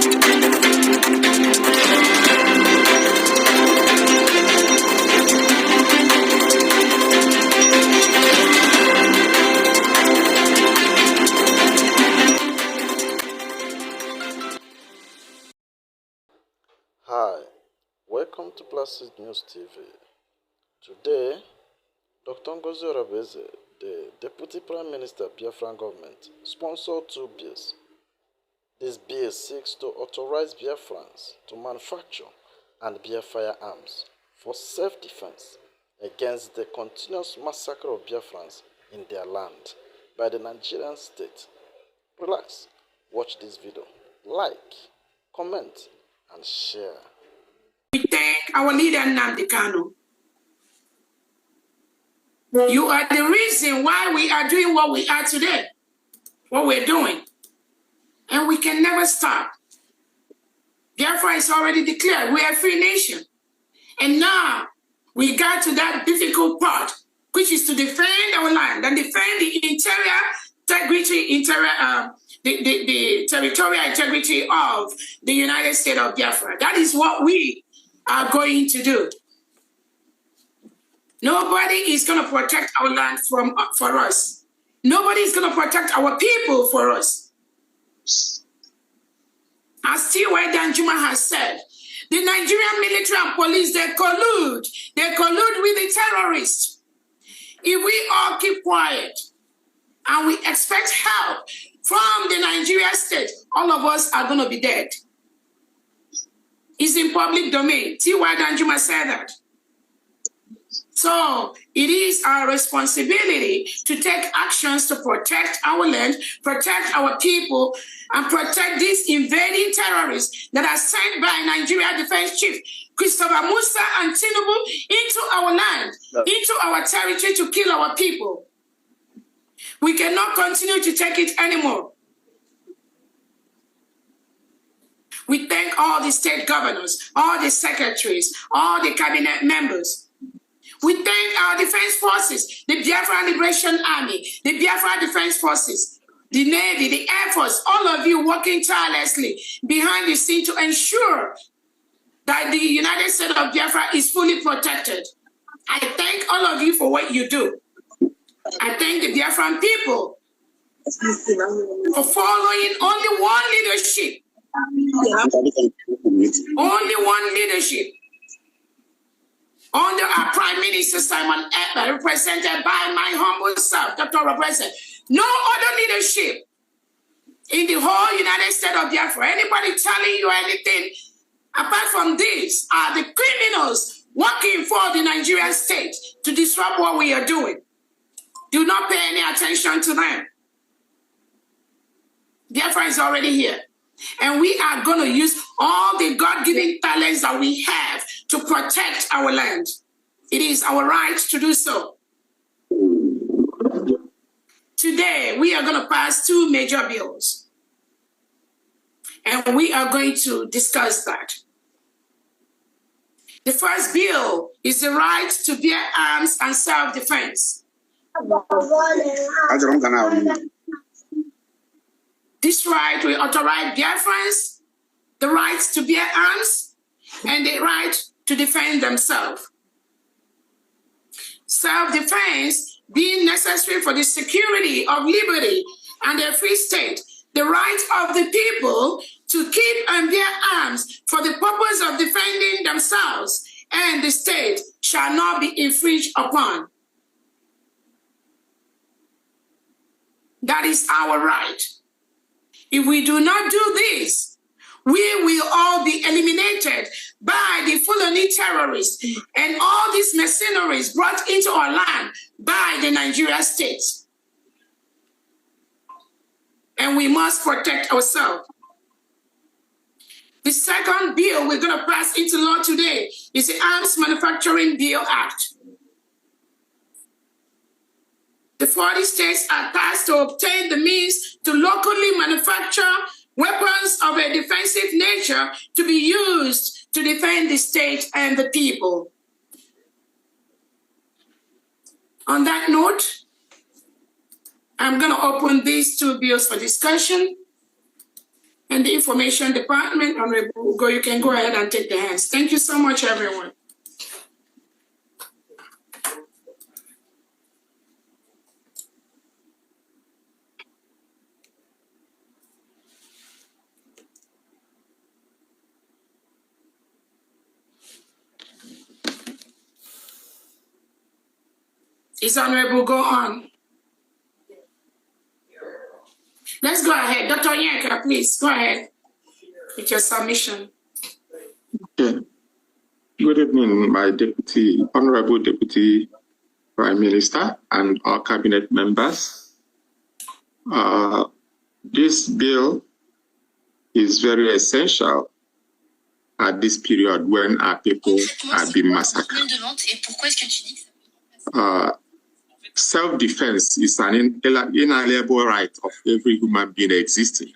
Hi, welcome to Placid News TV. Today, Dr. Ngozi Orabeze, the Deputy Prime Minister of Biafran government, sponsored two bills. This bill seeks to authorize Biafrans to manufacture and bear firearms for self-defense against the continuous massacre of Biafrans in their land by the Nigerian state. Relax, watch this video, like, comment, and share. We thank our leader Nnamdi Kanu. You are the reason why we are doing what we are today, what we're doing. And we can never stop. Biafra is already declared. We are a free nation. And now we got to that difficult part, which is to defend our land and defend the interior integrity, the territorial integrity of the United States of Biafra. That is what we are going to do. Nobody is going to protect our land for us. Nobody is going to protect our people for us. As T.Y. Danjuma has said, the Nigerian military and police, they collude. They collude with the terrorists. If we all keep quiet and we expect help from the Nigerian state, all of us are going to be dead. It's in public domain. T.Y. Danjuma said that. So it is our responsibility to take actions to protect our land, protect our people, and protect these invading terrorists that are sent by Nigeria Defense Chief Christopher Musa and Tinubu into our land, into our territory to kill our people. We cannot continue to take it anymore. We thank all the state governors, all the secretaries, all the cabinet members. We thank our defense forces, the Biafra Liberation Army, the Biafra Defense Forces, the Navy, the Air Force, all of you working tirelessly behind the scene to ensure that the United States of Biafra is fully protected. I thank all of you for what you do. I thank the Biafran people for following only one leadership. Only one leadership. Under our Prime Minister Simon Ekpa, represented by my humble self, Dr. Orabeze. No other leadership in the whole United States of Biafra. Anybody telling you anything apart from this are the criminals working for the Nigerian state to disrupt what we are doing. Do not pay any attention to them. Biafra is already here. And we are going to use all the God-given talents that we have to protect our land. It is our right to do so. Today, we are going to pass two major bills. And we are going to discuss that. The first bill is the right to bear arms and self-defense. This right will authorize Biafrans the right to bear arms and the right to defend themselves. Self-defense being necessary for the security of liberty and a free state, the right of the people to keep and bear arms for the purpose of defending themselves and the state shall not be infringed upon. That is our right. If we do not do this, we will all be eliminated by the Fulani terrorists and all these mercenaries brought into our land by the Nigeria state. And we must protect ourselves. The second bill we're going to pass into law today is the Arms Manufacturing Bill Act. The 40 states are tasked to obtain the means to locally manufacture weapons of a defensive nature to be used to defend the state and the people. On that note, I'm going to open these two bills for discussion. and the Information Department. Honorable Ugo, you can go ahead and take the hands. Thank you so much, everyone. Is Honorable go on? Let's go ahead. Dr. Yanka, please go ahead with your submission. Okay. Good evening, my Honorable Deputy Prime Minister and our cabinet members. This bill is very essential at this period when our people are being massacred. Self-defense is an inalienable right of every human being existing.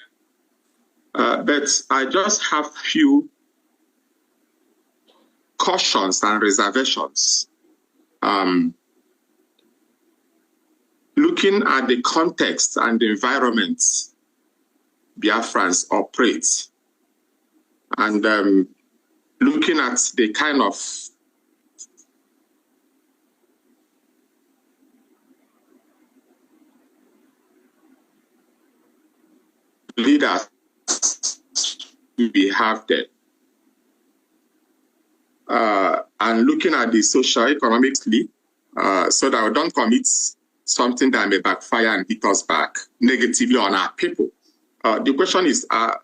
But I just have few cautions and reservations. Looking at the context and the environment Biafrans operate, and looking at the kind of leaders we have there, and looking at the socio-economically, so that we don't commit something that may backfire and hit us back negatively on our people. The question is, are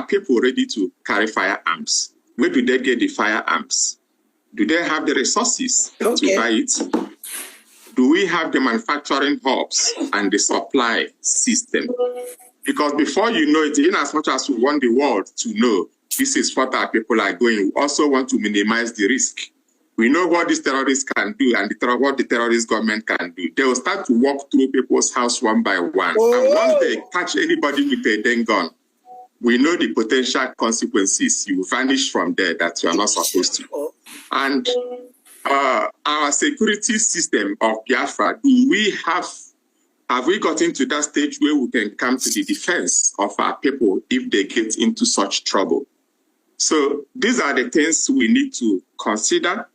people ready to carry firearms? Where do they get the firearms? Do they have the resources to buy it? Do we have the manufacturing hubs and the supply system? Because before you know it, in as much as we want the world to know this is what our people are doing, we also want to minimize the risk. We know what these terrorists can do and what the terrorist government can do. They will start to walk through people's house one by one. And once they catch anybody with a damn gun, we know the potential consequences. You vanish from there that you are not supposed to. And our security system of Biafra, have we gotten to that stage where we can come to the defense of our people if they get into such trouble? So these are the things we need to consider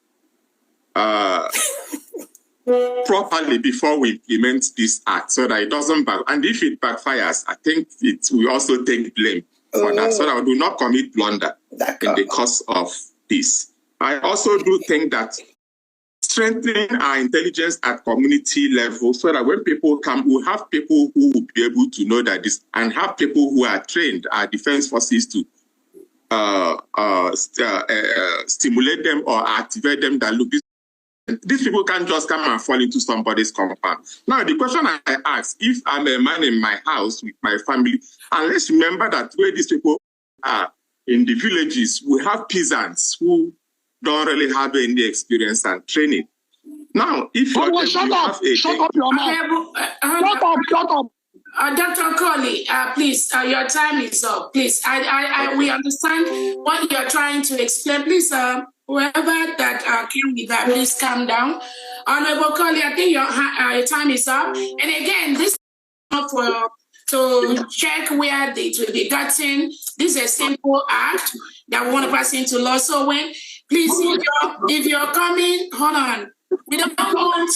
properly before we implement this act, so that it doesn't back. And if it backfires, I think we also take blame for that, so that we do not commit blunder in the course of this. I also do think that strengthening our intelligence at community level, so that when people come, we have people who will be able to know that this, and have people who are trained, our defense forces, to stimulate them or activate them, that look, these people can't just come and fall into somebody's compound. Now, the question I ask, if I'm a man in my house with my family, and let's remember that where these people are in the villages, we have peasants who don't really have any experience and training. Now, if you're shut up your mouth. Shut up. Dr. Colley, please, your time is up. Please, we understand what you're trying to explain. Please, whoever that came with that, please calm down. Honorable Colley, I think your time is up. And again, this is not for to check where it will be gotten. This is a simple act that we want to pass into law. So when, please, if you're coming, hold on. We don't want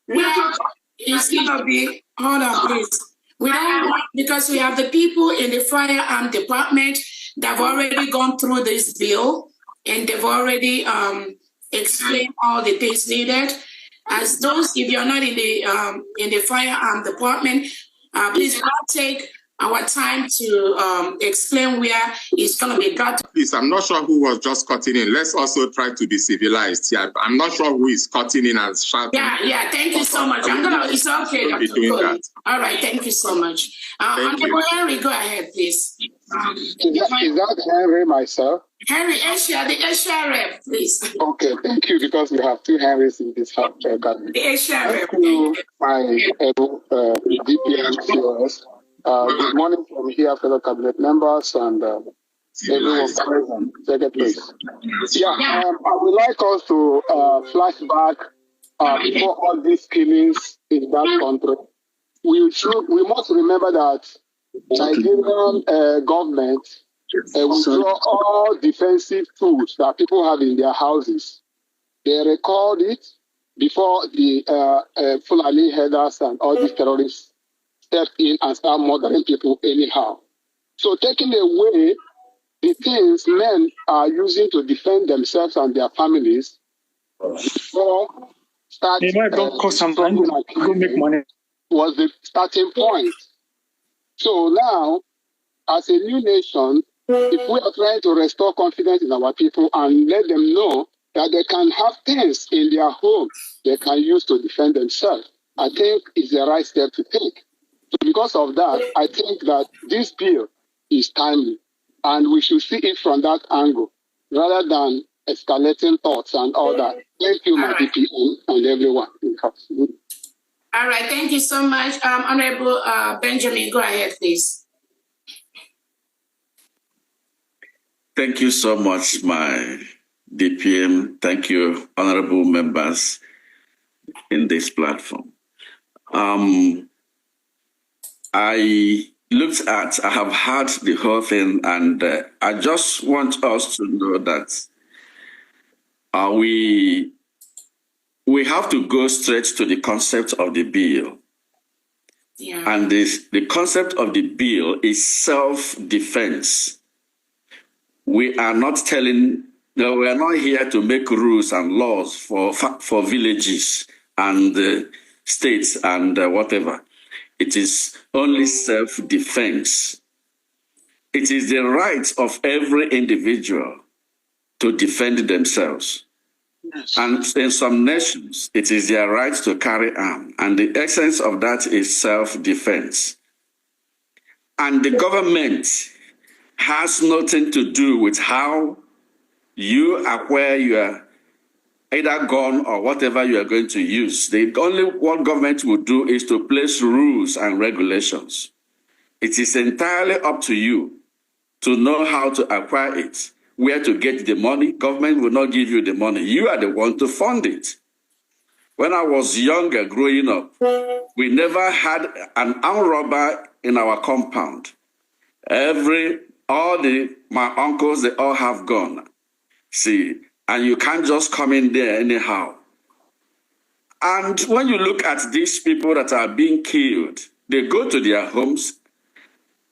where it's going to be. Hold on, please. We don't want, because we have the people in the firearm department that have already gone through this bill, and they've already explained all the things needed. As those, if you're not in the firearm department, please not take our time to explain where it's going to be got. Please, I'm not sure who was just cutting in. Let's also try to be civilized. Yeah, I'm not sure who is cutting in and shouting. Yeah, thank you so much. It's okay, Dr. Cody. All right, thank you so much. Honorable Henry, go ahead, please. Is that Henry myself? Henry Asia, the Asia rep, please. Okay, thank you, because we have two Henrys in this house. The Asia rep. Thank you, my able DPMCOS. Good morning from here, fellow cabinet members and everyone present. Secretary. I would like us to flash back before all these killings in that country. We must remember that Nigerian government withdraw all defensive tools that people have in their houses. They record it before the Fulani headers and all these terrorists step in and start murdering people anyhow. So taking away the things men are using to defend themselves and their families before start struggling and make money was the starting point. So now, as a new nation, if we are trying to restore confidence in our people and let them know that they can have things in their home they can use to defend themselves, I think it's the right step to take. So because of that, I think that this bill is timely, and we should see it from that angle rather than escalating thoughts and all that. Thank you, my DPO and everyone. All right, thank you so much. Honorable Benjamin, go ahead, please. Thank you so much, my DPM. Thank you, honorable members in this platform. I have heard the whole thing, and I just want us to know that we have to go straight to the concept of the bill. Yeah. And the concept of the bill is self-defense. We are not we are not here to make rules and laws for villages and states and whatever. It is only self-defense. It is the right of every individual to defend themselves. Yes. And in some nations, it is their right to carry arms. And the essence of that is self-defense. And the government has nothing to do with how you acquire your either gun or whatever you are going to use. What government will do is to place rules and regulations. It is entirely up to you to know how to acquire it, where to get the money. Government will not give you the money. You are the one to fund it. When I was younger, growing up, we never had an armed robber in our compound. My uncles, they all have gone. See, and you can't just come in there anyhow. And when you look at these people that are being killed, they go to their homes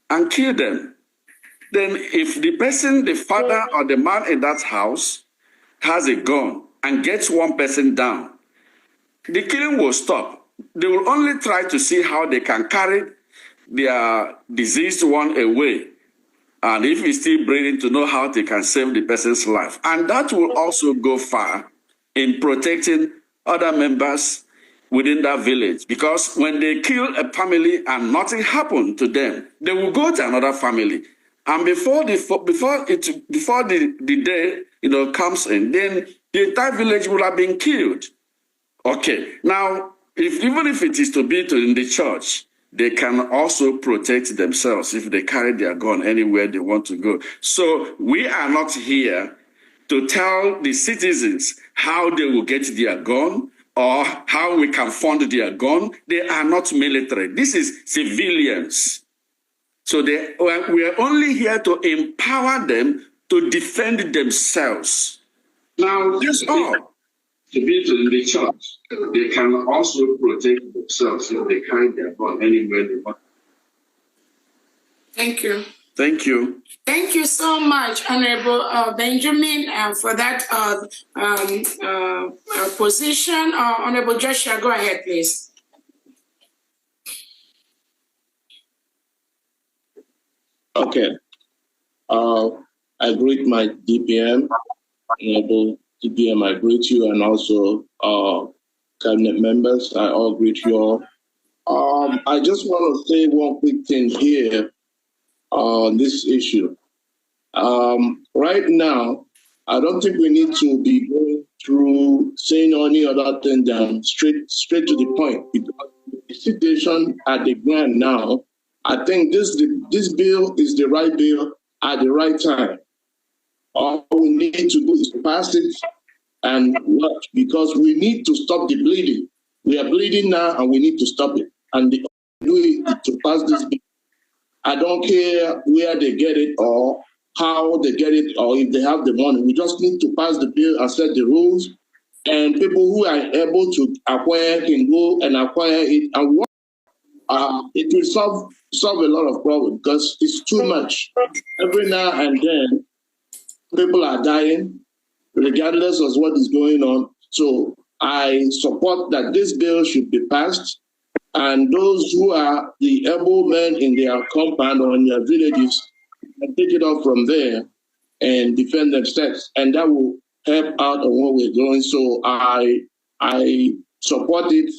and kill them. Then if the person, the father or the man in that house has a gun and gets one person down, the killing will stop. They will only try to see how they can carry their deceased one away. And if he's still breathing, to know how they can save the person's life. And that will also go far in protecting other members within that village. Because when they kill a family and nothing happened to them, they will go to another family. And before the day comes in, then the entire village will have been killed. Okay, now even if it is to be in the church, they can also protect themselves if they carry their gun anywhere they want to go. So we are not here to tell the citizens how they will get their gun or how we can fund their gun. They are not military. This is civilians. So we are only here to empower them to defend themselves. Now, that's all. To be in the church, they can also protect themselves if they carry their gun anywhere they want. Thank you. Thank you. Thank you so much, Honorable Benjamin, for that position. Honorable Joshua, go ahead, please. Okay. I greet my DPM, Honorable DPM, I greet you, and also cabinet members, I all greet you all. I just want to say one quick thing here on this issue. Right now, I don't think we need to be going through saying any other thing than straight to the point. The situation at the ground now, I think this bill is the right bill at the right time. All we need to do is pass it and work, because we need to stop the bleeding. We are bleeding now and we need to stop it. And the only way to pass this bill I don't care where they get it or how they get it or if they have the money. We just need to pass the bill and set the rules. And people who are able to acquire can go and acquire it and work. It will solve a lot of problems because it's too much. Every now and then, people are dying, regardless of what is going on. So I support that this bill should be passed, and those who are the able men in their compound or in their villages can take it up from there and defend themselves, and that will help out on what we're doing. So I support it,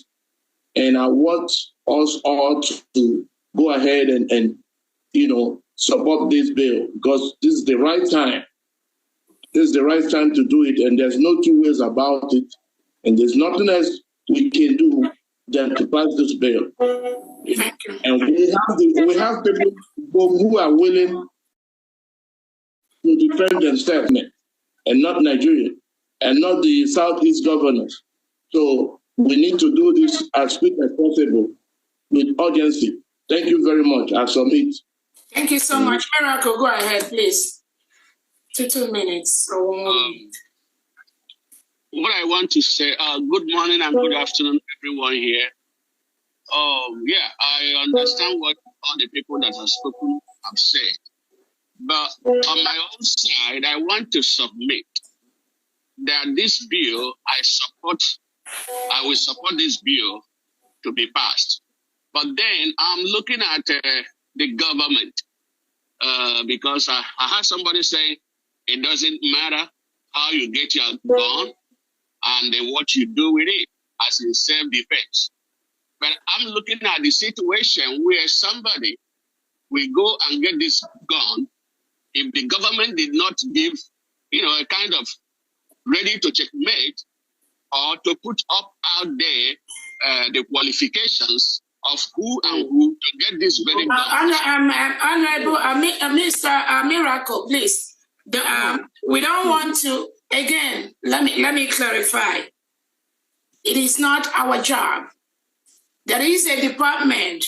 and I want us all to go ahead and support this bill because this is the right time. This is the right time to do it, and there's no two ways about it. And there's nothing else we can do than to pass this bill. And we have people who are willing to defend themselves, and not Nigeria, and not the Southeast governors. So we need to do this as quick as possible with urgency. Thank you very much. I submit. Thank you so much. Miracle, go ahead, please. 2 minutes. What I want to say, good morning and good afternoon, everyone here. I understand what all the people that have spoken have said. But on my own side, I want to submit that this bill, I will support this bill to be passed. But then I'm looking at the government because I heard somebody say it doesn't matter how you get your gun and what you do with it as in self-defense. But I'm looking at the situation where somebody will go and get this gun if the government did not give, a kind of ready to checkmate or to put up out there the qualifications of who and who to get this very gun. Honorable Mr. Miracle, please. We don't want to, again, let me clarify. It is not our job. There is a department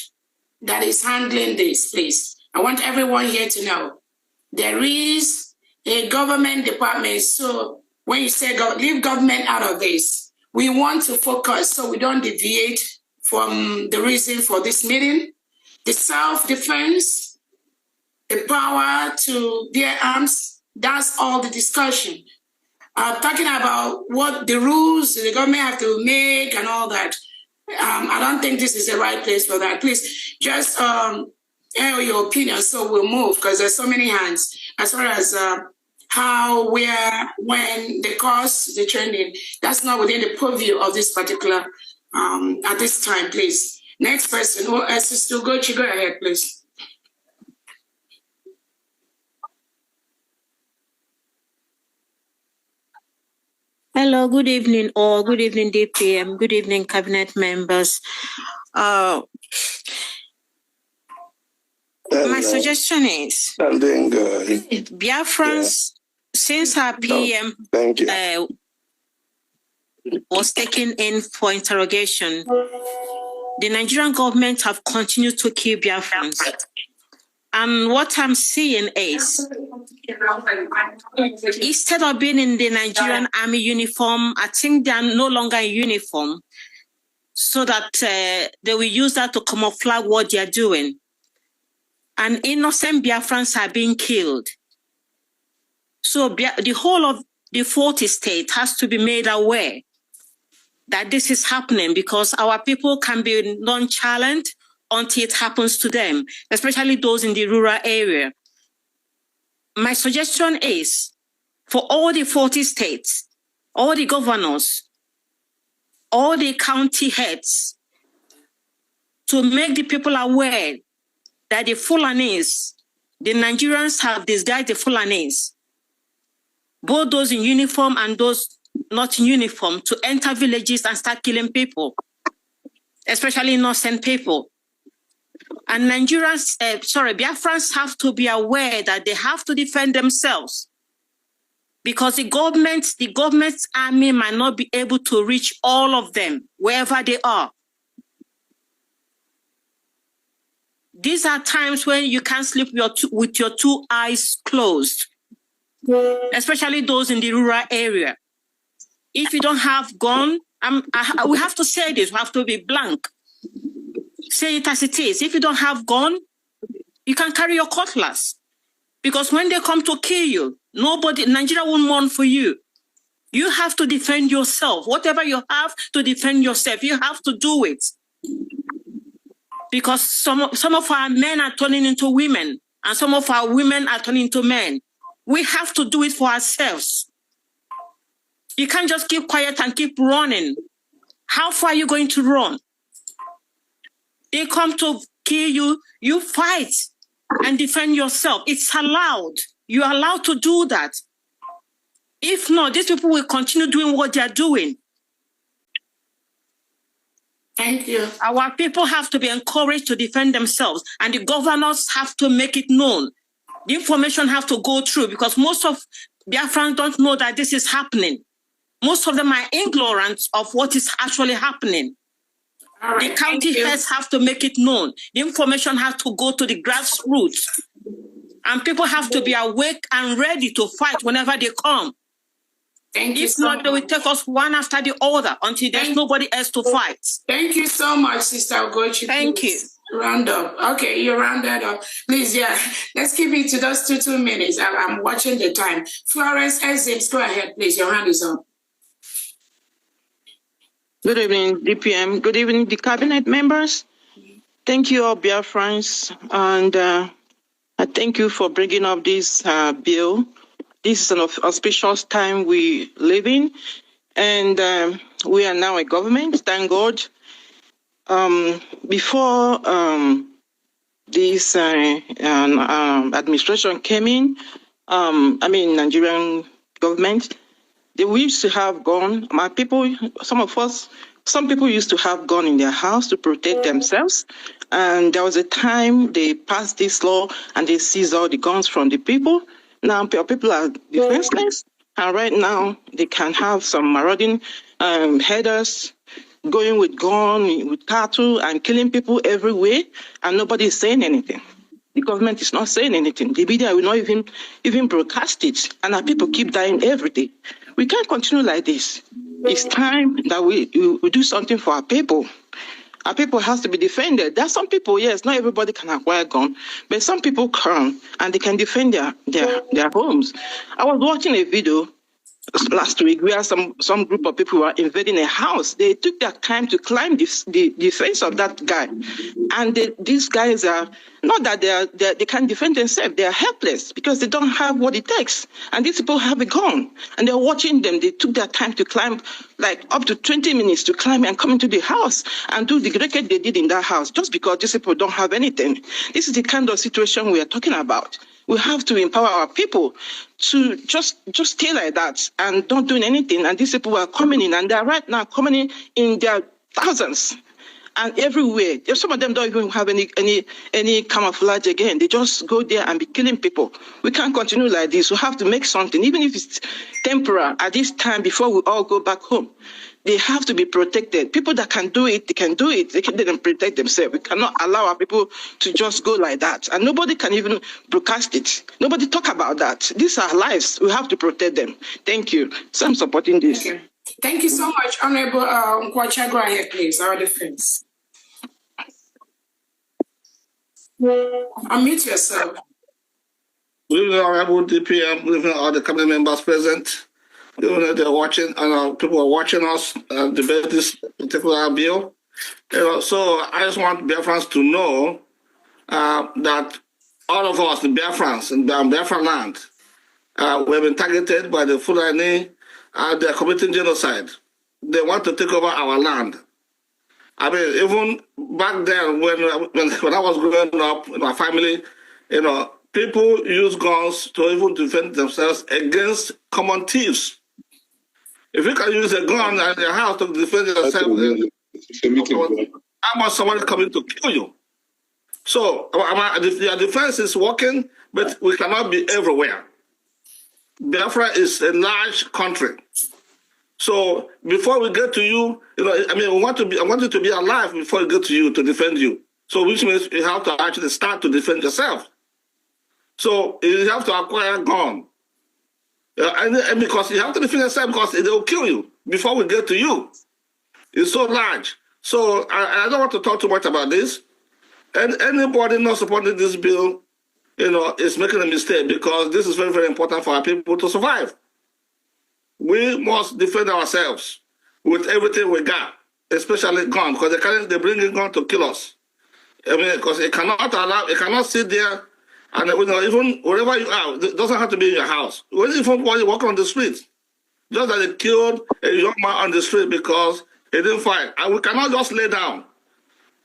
that is handling this, please. I want everyone here to know. There is a government department. So when you say leave government out of this, we want to focus so we don't deviate from the reason for this meeting. The self-defense, the power to bear arms, that's all the discussion. Talking about what the rules the government have to make and all that. I don't think this is the right place for that. Please just air your opinion so we'll move because there's so many hands as far as how, where, when, the cost, the trending. That's not within the purview of this particular, at this time, please. Next person, who else is still good? You go ahead, please. Hello, good evening, or good evening, DPM. Good evening, cabinet members. My suggestion is, I'm doing good. BIAFRANS, since our PM was taken in for interrogation, the Nigerian government have continued to kill BIAFRANS. And what I'm seeing is, instead of being in the Nigerian army uniform, I think they are no longer in uniform, so that they will use that to camouflage what they are doing. And innocent Biafrans are being killed. So the whole of the 40 state has to be made aware that this is happening, because our people can be nonchalant until it happens to them, especially those in the rural area. My suggestion is for all the 40 states, all the governors, all the county heads, to make the people aware that the Fulanis, the Nigerians have disguised the Fulanis, both those in uniform and those not in uniform, to enter villages and start killing people, especially innocent people. And Nigerians, Biafrans have to be aware that they have to defend themselves, because the government's army might not be able to reach all of them wherever they are. These are times when you can't sleep with your two eyes closed, especially those in the rural area. If you don't have gun, we have to say this, we have to be blank. Say it as it is. If you don't have gun, you can carry your cutlass. Because when they come to kill you, Nigeria won't mourn for you. You have to defend yourself. Whatever you have to defend yourself, you have to do it. Because some of our men are turning into women, and some of our women are turning into men. We have to do it for ourselves. You can't just keep quiet and keep running. How far are you going to run? They come to kill you, you fight and defend yourself. It's allowed. You are allowed to do that. If not, these people will continue doing what they are doing. Thank you. Our people have to be encouraged to defend themselves, and the governors have to make it known. The information have to go through, because most of Biafrans don't know that this is happening. Most of them are ignorant of what is actually happening. Right, the county heads have to make it known. The information has to go to the grassroots. And people have to be awake and ready to fight whenever they come. If not, they will take us one after the other until there's nobody else to fight. Thank you so much, Sister Ogochi. Thank you. Round up. Okay, you rounded up. Please, yeah. Let's keep it to those 2 minutes. I'm watching the time. Florence Ezims, go ahead, please. Your hand is up. Good evening, DPM. Good evening, the cabinet members. Thank you all, Biafrans. And I thank you for bringing up this bill. This is an auspicious time we live in, and we are now a government, thank God. Before this administration came in, Nigerian government, we used to have gun. My people, some people used to have gun in their house to protect themselves. And there was a time they passed this law and they seized all the guns from the people. Now people are defenseless, and right now they can have some marauding headers going with gun, with cattle, and killing people everywhere, and nobody is saying anything. The government is not saying anything. The media will not even broadcast it, and our people keep dying every day. We can't continue like this. It's time that we do something for our people. Our people has to be defended. There are some people, yes, not everybody can acquire a gun, but some people can, and they can defend their homes. I was watching a video last week where some group of people were invading a house. They took their time to climb the fence of that guy. And these guys are, not that they can't defend themselves, they are helpless because they don't have what it takes. And these people have a gun. And they're watching them. They took their time to climb, like up to 20 minutes to climb and come into the house and do the racket they did in that house just because these people don't have anything. This is the kind of situation we are talking about. We have to empower our people to just stay like that and don't do anything. And these people are coming in, and they're right now coming in their thousands and everywhere. Some of them don't even have any camouflage again. They just go there and be killing people. We can't continue like this. We have to make something, even if it's temporary at this time before we all go back home. They have to be protected. People that can do it, they can do it. They can protect themselves. We cannot allow our people to just go like that. And nobody can even broadcast it. Nobody talk about that. These are lives. We have to protect them. Thank you. So I'm supporting this. Thank you so much, Honorable Nkwacha. Go ahead, please. Our defense. Unmute yourself. Good evening, Honorable DPM. Good evening, all the cabinet members present. They're watching, and people are watching us debate this particular bill. So I just want Biafrans to know that all of us, the Biafrans in Biafran land, we've been targeted by the Fulani. They're committing genocide. They want to take over our land. I mean, even back then when I was growing up in my family, people use guns to even defend themselves against common thieves. If you can use a gun in your house to defend yourself, how much someone is coming to kill you? So your defense is working, but we cannot be everywhere. Biafra is a large country. So before we get to you, I want you to be alive before we get to you to defend you. So which means you have to actually start to defend yourself. So you have to acquire a gun. And because you have to defend yourself because they will kill you before we get to you. It's so large. So I don't want to talk too much about this. And anybody not supporting this bill, is making a mistake because this is very, very important for our people to survive. We must defend ourselves with everything we got, especially gun, because they bring in gun to kill us. I mean, because it cannot sit there and even wherever you are, it doesn't have to be in your house. Even while you walk on the street, just that they killed a young man on the street because he didn't fight. And we cannot just lay down.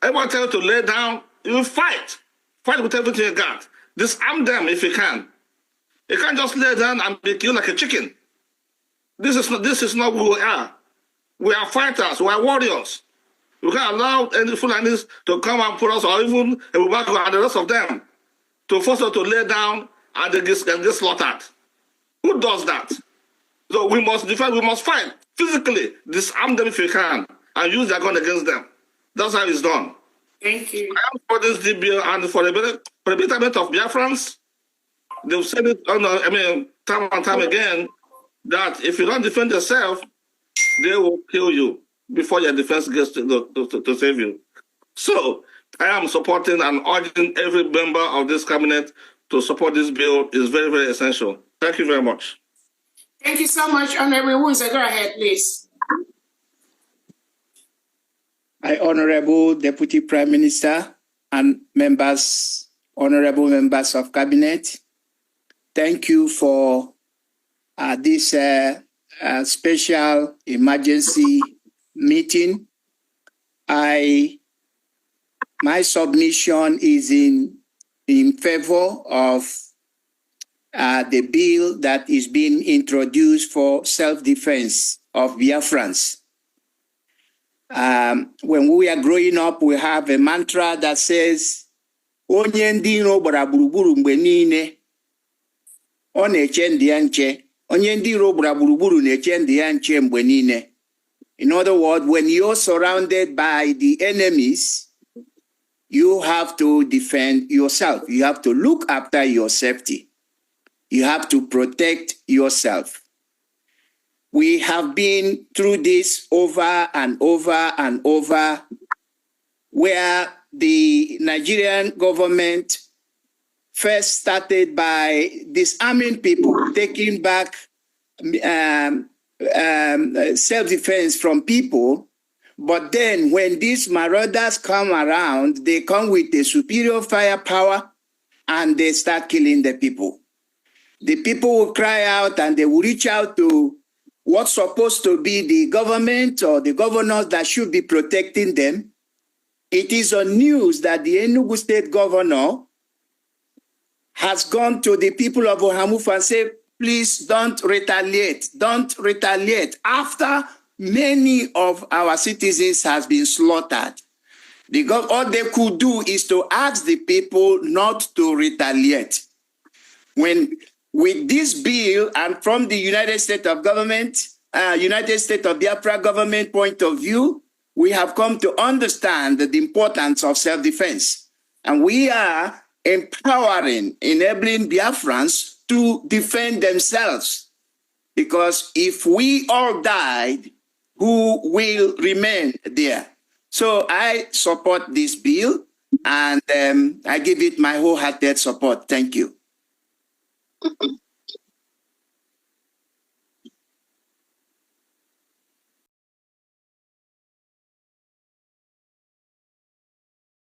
Everyone tell you to lay down, you fight. Fight with everything you got. Disarm them if you can. You can't just lay down and be killed like a chicken. This is not who we are. We are fighters, we are warriors. We can't allow any Fulanis to come and put us, or even Ebubako and the rest of them, to force us to lay down and they get slaughtered. Who does that? So we must defend, we must fight physically, disarm them if you can, and use their gun against them. That's how it's done. Thank you. I am for this DBL and for the betterment of Biafrans. They've said it time and time again, that if you don't defend yourself, they will kill you before your defense gets to save you. So I am supporting and urging every member of this cabinet to support this bill. It's very, very essential. Thank you very much. Thank you so much, Honorable Wunza. Go ahead, please. Honorable Deputy Prime Minister and honorable members of Cabinet, thank you for this special emergency meeting. My submission is in favor of the bill that is being introduced for self-defense of Biafrans. When we are growing up, we have a mantra that says, Onye ndị iro gbara gburugburu mgbe niile, ọ na-eche ndị ya nche. Onye ndị iro gbara gburugburu na-eche ndị ya nche mgbe niile. In other words, when you're surrounded by the enemies, you have to defend yourself. You have to look after your safety. You have to protect yourself. We have been through this over and over and over, where the Nigerian government first started by disarming people, taking back self-defense from people. But then when these marauders come around, they come with a superior firepower and they start killing the people. The people will cry out and they will reach out to what's supposed to be the government or the governors that should be protecting them. It is on news that the Enugu State governor has gone to the people of Ohamufu and said, please don't retaliate, don't retaliate. After many of our citizens has been slaughtered, all they could do is to ask the people not to retaliate. When with this bill and from the United States of Biafra government point of view, we have come to understand the importance of self-defense. And we are empowering, enabling Biafrans to defend themselves. Because if we all died, who will remain there? So I support this bill and I give it my wholehearted support. Thank you.